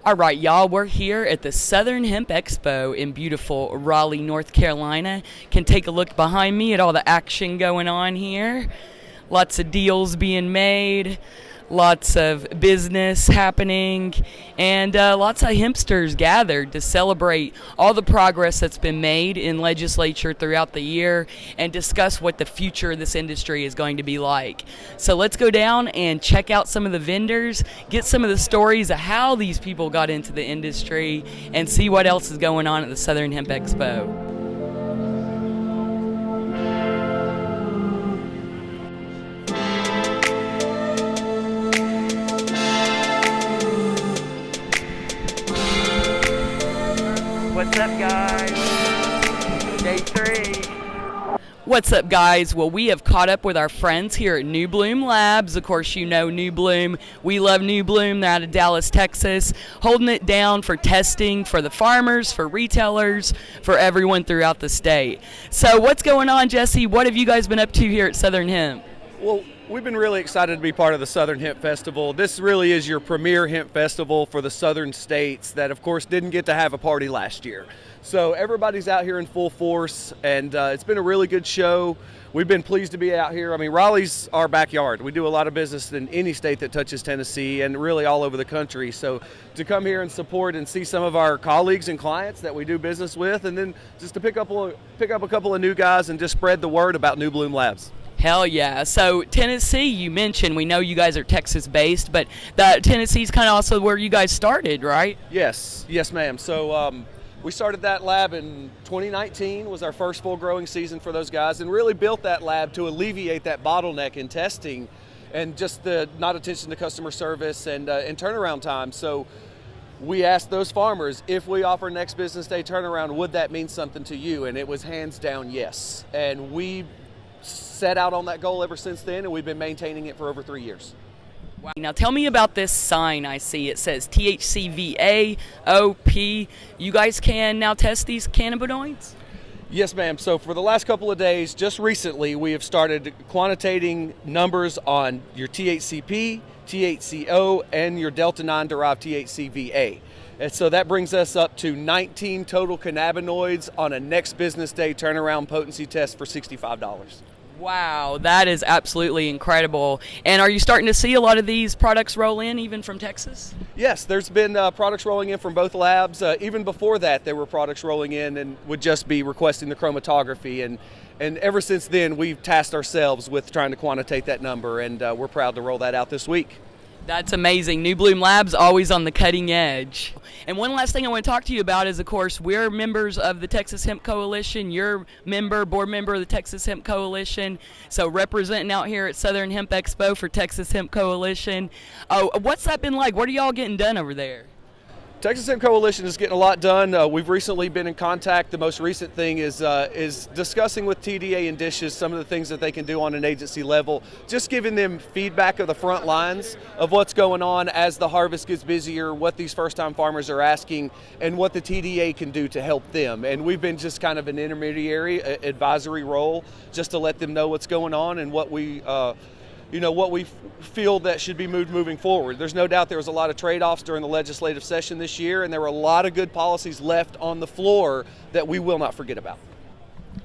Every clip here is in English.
All right, y'all, we're here at the Southern Hemp Expo in beautiful Raleigh, North Carolina. Can take a look behind me at all the action going on here. Lots of deals being made, lots of business happening, and lots of hempsters gathered to celebrate all the progress that's been made in legislature throughout the year and discuss what the future of this industry is going to be like. So let's go down and check out some of the vendors, get some of the stories of how these people got into the industry, and see what else is going on at the Southern Hemp Expo. What's up, guys? Day 3. What's up, guys? Well, we have caught up with our friends here at New Bloom Labs. Of course, you know New Bloom. We love New Bloom. They're out of Dallas, Texas, holding it down for testing for the farmers, for retailers, for everyone throughout the state. So what's going on, Jesse? What have you guys been up to here at Southern Hemp? Well, we've been really excited to be part of the Southern Hemp Festival. This really is your premier hemp festival for the southern states that, of course, didn't get to have a party last year. So everybody's out here in full force, and it's been a really good show. We've been pleased to be out here. I mean, Raleigh's our backyard. We do a lot of business in any state that touches Tennessee and really all over the country. So to come here and support and see some of our colleagues and clients that we do business with, and then just to pick up a couple of new guys and just spread the word about New Bloom Labs. Hell yeah. So Tennessee, you mentioned, we know you guys are Texas-based, but Tennessee's kind of also where you guys started, right? Yes, ma'am. So we started that lab in 2019, was our first full growing season for those guys, and really built that lab to alleviate that bottleneck in testing and just the not attention to customer service and turnaround time. So we asked those farmers, if we offer next business day turnaround, would that mean something to you? And it was hands down yes. And we set out on that goal ever since then, and we've been maintaining it for over 3 years. Wow. Now tell me about this sign I see. It says THCVAOP. You guys can now test these cannabinoids? Yes, ma'am. So for the last couple of days, just recently, we have started quantitating numbers on your THCP, THCO, and your Delta-9 derived THCVA. And so that brings us up to 19 total cannabinoids on a next business day turnaround potency test for $65. Wow, that is absolutely incredible. And are you starting to see a lot of these products roll in even from Texas? Yes, there's been products rolling in from both labs. Even before that, there were products rolling in and would just be requesting the chromatography. And ever since then, we've tasked ourselves with trying to quantitate that number, and we're proud to roll that out this week. That's amazing. New Bloom Labs always on the cutting edge. And one last thing I want to talk to you about is, of course, we're members of the Texas Hemp Coalition. You're board member of the Texas Hemp Coalition. So representing out here at Southern Hemp Expo for Texas Hemp Coalition. Oh, what's that been like? What are y'all getting done over there? Texas Hemp Coalition is getting a lot done. We've recently been in contact. The most recent thing is discussing with TDA and dishes some of the things that they can do on an agency level, just giving them feedback of the front lines of what's going on as the harvest gets busier, what these first-time farmers are asking, and what the TDA can do to help them. And we've been just kind of an intermediary advisory role just to let them know what's going on and what we feel that should be moving forward. There's no doubt there was a lot of trade-offs during the legislative session this year, and there were a lot of good policies left on the floor that we will not forget about.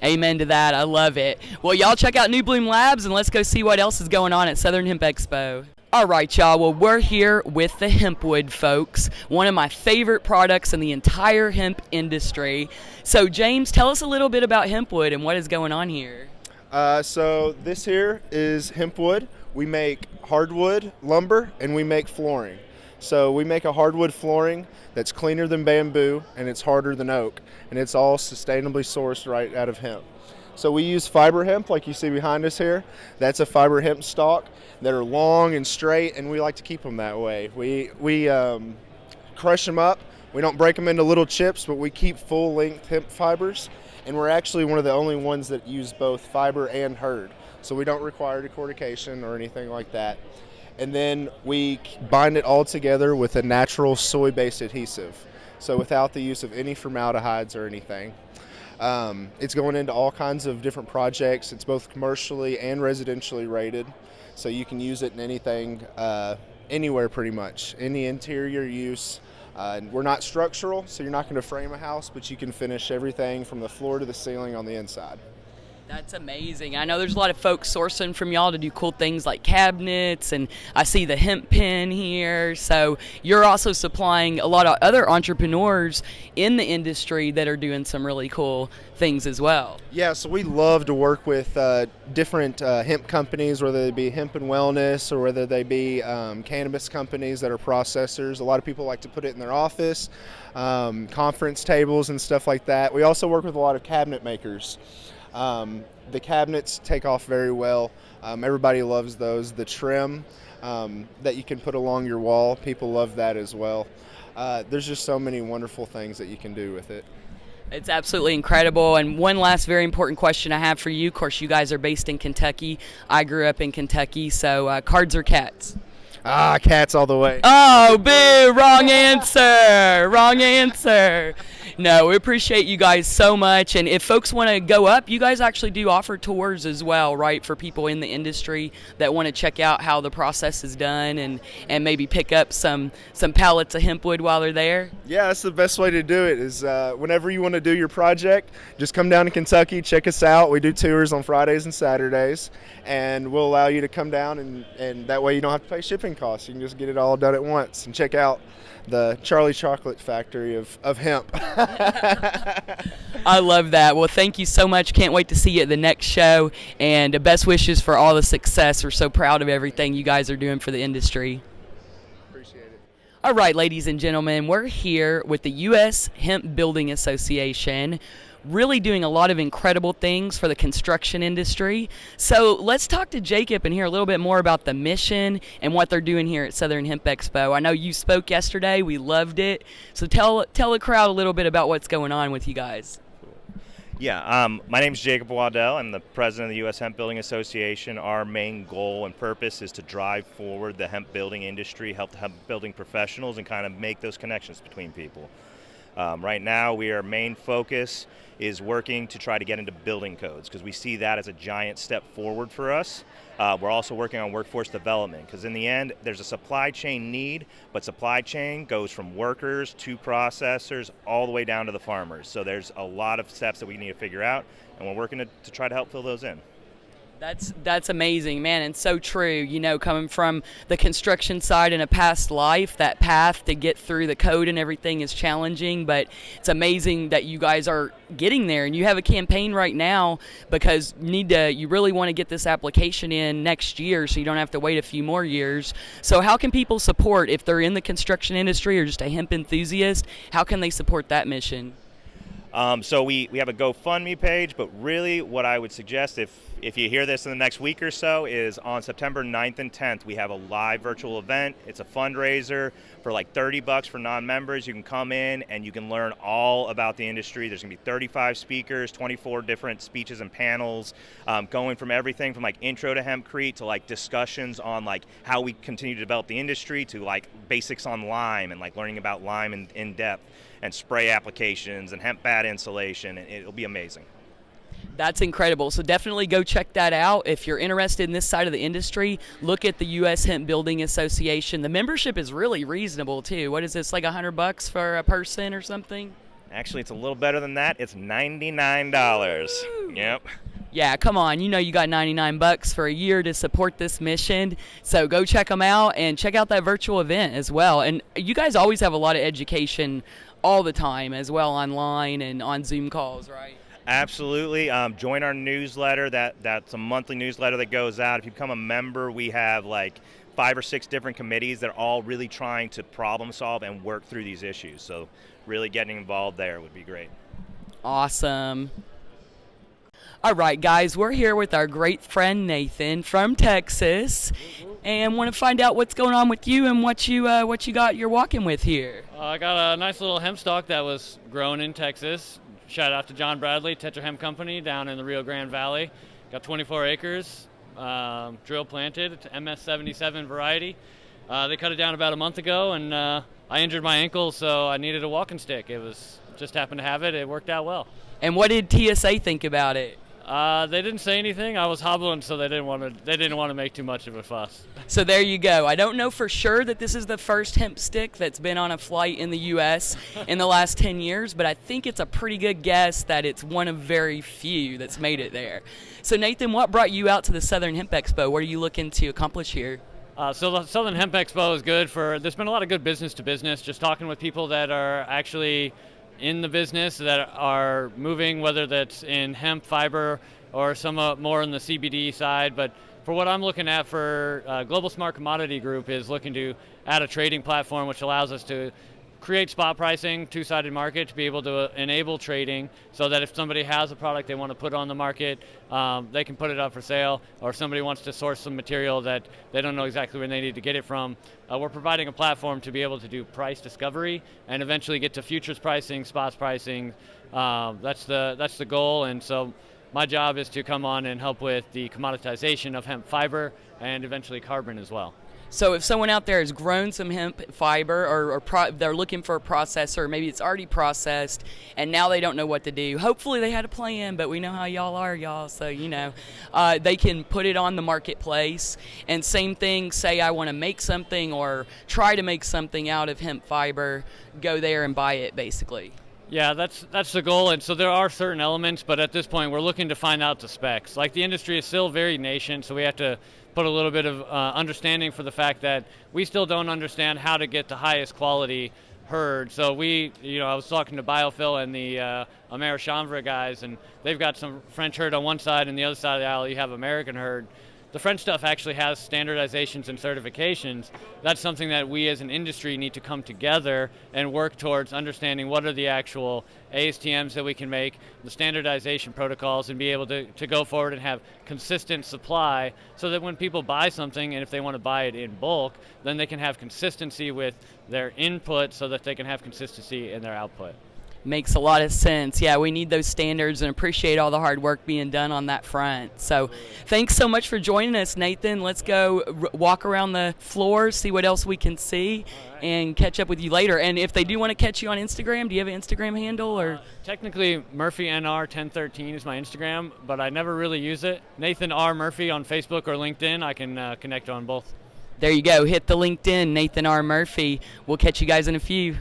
Amen to that. I love it. Well, y'all check out New Bloom Labs, and let's go see what else is going on at Southern Hemp Expo. All right, y'all. Well, we're here with the Hempwood folks, one of my favorite products in the entire hemp industry. So, James, tell us a little bit about Hempwood and what is going on here. So this here is Hempwood. We make hardwood lumber and we make flooring. So we make a hardwood flooring that's cleaner than bamboo and it's harder than oak, and it's all sustainably sourced right out of hemp. So we use fiber hemp like you see behind us here. That's a fiber hemp stalk that are long and straight, and we like to keep them that way. We crush them up. We don't break them into little chips, but we keep full length hemp fibers. And we're actually one of the only ones that use both fiber and hurd. So we don't require decortication or anything like that. And then we bind it all together with a natural soy-based adhesive. So without the use of any formaldehydes or anything. It's going into all kinds of different projects. It's both commercially and residentially rated. So you can use it in anything, anywhere pretty much. Any interior use. And we're not structural, so you're not going to frame a house, but you can finish everything from the floor to the ceiling on the inside. That's amazing. I know there's a lot of folks sourcing from y'all to do cool things like cabinets, and I see the hemp pen here. So you're also supplying a lot of other entrepreneurs in the industry that are doing some really cool things as well. Yeah, so we love to work with different hemp companies, whether they be hemp and wellness or whether they be cannabis companies that are processors. A lot of people like to put it in their office, conference tables and stuff like that. We also work with a lot of cabinet makers. The cabinets take off very well. Everybody loves those. The trim that you can put along your wall, people love that as well. There's just so many wonderful things that you can do with it. It's absolutely incredible. And one last very important question I have for you. Of course, you guys are based in Kentucky. I grew up in Kentucky, so cards or cats? Cats all the way. Oh, boo! Wrong answer! Wrong answer! No, we appreciate you guys so much. And if folks want to go up, you guys actually do offer tours as well, right, for people in the industry that want to check out how the process is done and maybe pick up some pallets of hempwood while they're there? Yeah, that's the best way to do it is whenever you want to do your project, just come down to Kentucky, check us out. We do tours on Fridays and Saturdays, and we'll allow you to come down, and that way you don't have to pay shipping costs. You can just get it all done at once and check out the Charlie Chocolate Factory of hemp. I love that. Well, thank you so much. Can't wait to see you at the next show, and best wishes for all the success. We're so proud of everything you guys are doing for the industry. Appreciate it. All right, ladies and gentlemen, we're here with the U.S. Hemp Building Association, really doing a lot of incredible things for the construction industry. So let's talk to Jacob and hear a little bit more about the mission and what they're doing here at Southern Hemp Expo. I know you spoke yesterday. We loved it. So tell the crowd a little bit about what's going on with you guys. Yeah, my name is Jacob Waddell. I'm the president of the U.S. Hemp Building Association. Our main goal and purpose is to drive forward the hemp building industry, help the hemp building professionals, and kind of make those connections between people. Right now, our main focus is working to try to get into building codes because we see that as a giant step forward for us. We're also working on workforce development because in the end, there's a supply chain need, but supply chain goes from workers to processors all the way down to the farmers. So there's a lot of steps that we need to figure out, and we're working to try to help fill those in. That's amazing, man, and so true. You know, coming from the construction side in a past life, that path to get through the code and everything is challenging, but it's amazing that you guys are getting there. And you have a campaign right now because you really want to get this application in next year so you don't have to wait a few more years. So how can people support if they're in the construction industry or just a hemp enthusiast? How can they support that mission? So we have a GoFundMe page, but really what I would suggest if you hear this in the next week or so is on September 9th and 10th, we have a live virtual event. It's a fundraiser for like $30 for non-members. You can come in and you can learn all about the industry. There's gonna be 35 speakers, 24 different speeches and panels, going from everything from like intro to hempcrete to like discussions on like how we continue to develop the industry to like basics on lime and like learning about lime in depth and spray applications and hemp bat insulation. It'll be amazing. That's incredible. So definitely go check that out. If you're interested in this side of the industry, look at the U.S. Hemp Building Association. The membership is really reasonable too. What is this, like $100 for a person or something? Actually, it's a little better than that. It's $99. Woo! Yep. Yeah, come on. You know you got $99 for a year to support this mission. So go check them out and check out that virtual event as well. And you guys always have a lot of education all the time as well online and on Zoom calls, right? Absolutely. Join our newsletter. That's a monthly newsletter that goes out. If you become a member, we have like 5 or 6 different committees that are all really trying to problem solve and work through these issues. So really getting involved there would be great. Awesome. All right, guys, we're here with our great friend Nathan from Texas, and want to find out what's going on with you and what you got you're walking with here. I got a nice little hemp stalk that was grown in Texas. Shout out to John Bradley, Tetra Hemp Company down in the Rio Grande Valley. Got 24 acres, drill planted. It's MS77 variety. They cut it down about a month ago, and I injured my ankle, so I needed a walking stick. It was just happened to have it. It worked out well. And what did TSA think about it? They didn't say anything. I was hobbling, so they didn't want to make too much of a fuss. So there you go. I don't know for sure that this is the first hemp stick that's been on a flight in the U.S. in the last 10 years, but I think it's a pretty good guess that it's one of very few that's made it there. So Nathan, what brought you out to the Southern Hemp Expo? What are you looking to accomplish here? So the Southern Hemp Expo is good there's been a lot of good business to business, just talking with people that are actually in the business, that are moving, whether that's in hemp fiber or some more on the CBD side. But for what I'm looking at for Global Smart Commodity Group is looking to add a trading platform which allows us to create spot pricing, two-sided market, to be able to enable trading so that if somebody has a product they want to put on the market, they can put it up for sale, or if somebody wants to source some material that they don't know exactly where they need to get it from, we're providing a platform to be able to do price discovery and eventually get to futures pricing, spots pricing. That's the goal, and so my job is to come on and help with the commoditization of hemp fiber and eventually carbon as well. So if someone out there has grown some hemp fiber or they're looking for a processor, maybe it's already processed, and now they don't know what to do. Hopefully they had a plan, but we know how y'all are, y'all. So, they can put it on the marketplace. And same thing, say I want to make something or try to make something out of hemp fiber, go there and buy it, basically. Yeah, that's the goal, and so there are certain elements, but at this point we're looking to find out the specs. Like, the industry is still very nascent, so we have to put a little bit of understanding for the fact that we still don't understand how to get the highest quality herd. So I was talking to Biophil and the Americhanvre guys, and they've got some French herd on one side, and the other side of the aisle you have American herd. The French stuff actually has standardizations and certifications. That's something that we as an industry need to come together and work towards understanding what are the actual ASTMs that we can make, the standardization protocols, and be able to go forward and have consistent supply so that when people buy something, and if they want to buy it in bulk, then they can have consistency with their input so that they can have consistency in their output. Makes a lot of sense. Yeah, we need those standards and appreciate all the hard work being done on that front. So thanks so much for joining us, Nathan. Let's go walk around the floor, see what else we can see, and catch up with you later. And if they do want to catch you on Instagram, do you have an Instagram handle? Or technically, MurphyNR1013 is my Instagram, but I never really use it. Nathan R. Murphy on Facebook or LinkedIn. I can connect on both. There you go. Hit the LinkedIn, Nathan R. Murphy. We'll catch you guys in a few.